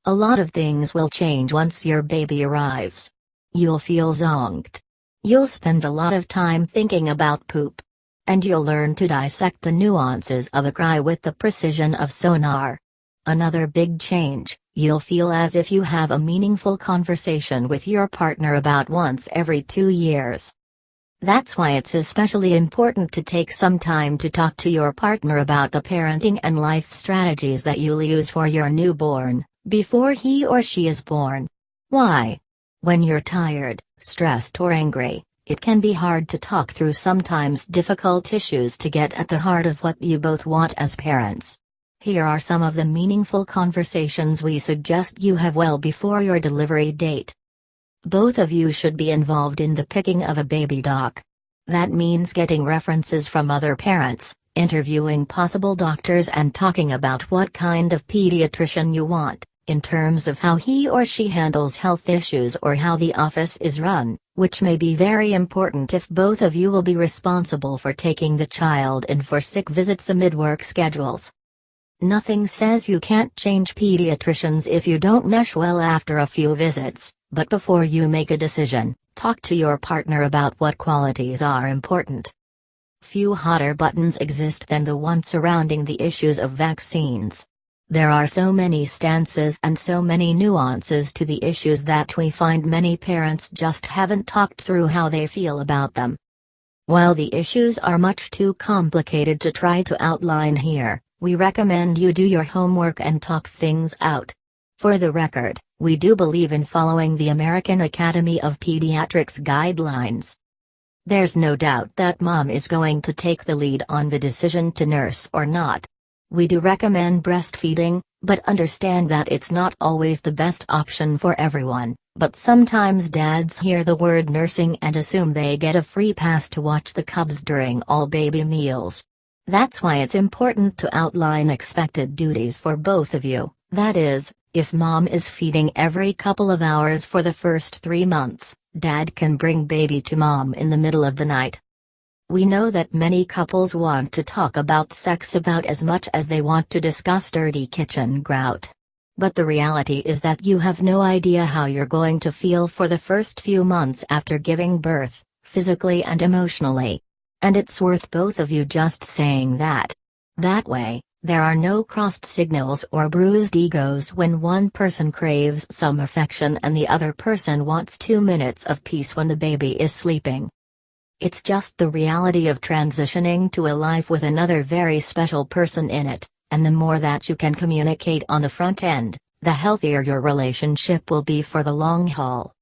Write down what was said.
A lot of things will change once your baby arrives. You'll feel zonked. You'll spend a lot of time thinking about poop. And you'll learn to dissect the nuances of a cry with the precision of sonar. Another big change, you'll feel as if you have a meaningful conversation with your partner about once every 2 years. That's why it's especially important to take some time to talk to your partner about the parenting and life strategies that you'll use for your newborn, before he or she is born. Why? When you're tired, stressed or angry, it can be hard to talk through sometimes difficult issues to get at the heart of what you both want as parents. Here are some of the meaningful conversations we suggest you have well before your delivery date. Both of you should be involved in the picking of a baby doc. That means getting references from other parents, interviewing possible doctors and talking about what kind of pediatrician you want, in terms of how he or she handles health issues or how the office is run, which may be very important if both of you will be responsible for taking the child in for sick visits amid work schedules. Nothing says you can't change pediatricians if you don't mesh well after a few visits, but before you make a decision, talk to your partner about what qualities are important. Few hotter buttons exist than the one surrounding the issues of vaccines. There are so many stances and so many nuances to the issues that we find many parents just haven't talked through how they feel about them. While the issues are much too complicated to try to outline here, we recommend you do your homework and talk things out. For the record, we do believe in following the American Academy of Pediatrics guidelines. There's no doubt that mom is going to take the lead on the decision to nurse or not. We do recommend breastfeeding, but understand that it's not always the best option for everyone, but sometimes dads hear the word nursing and assume they get a free pass to watch the cubs during all baby meals. That's why it's important to outline expected duties for both of you, that is, if mom is feeding every couple of hours for the first 3 months, dad can bring baby to mom in the middle of the night. We know that many couples want to talk about sex about as much as they want to discuss dirty kitchen grout. But the reality is that you have no idea how you're going to feel for the first few months after giving birth, physically and emotionally. And it's worth both of you just saying that. That way, there are no crossed signals or bruised egos when one person craves some affection and the other person wants 2 minutes of peace when the baby is sleeping. It's just the reality of transitioning to a life with another very special person in it, and the more that you can communicate on the front end, the healthier your relationship will be for the long haul.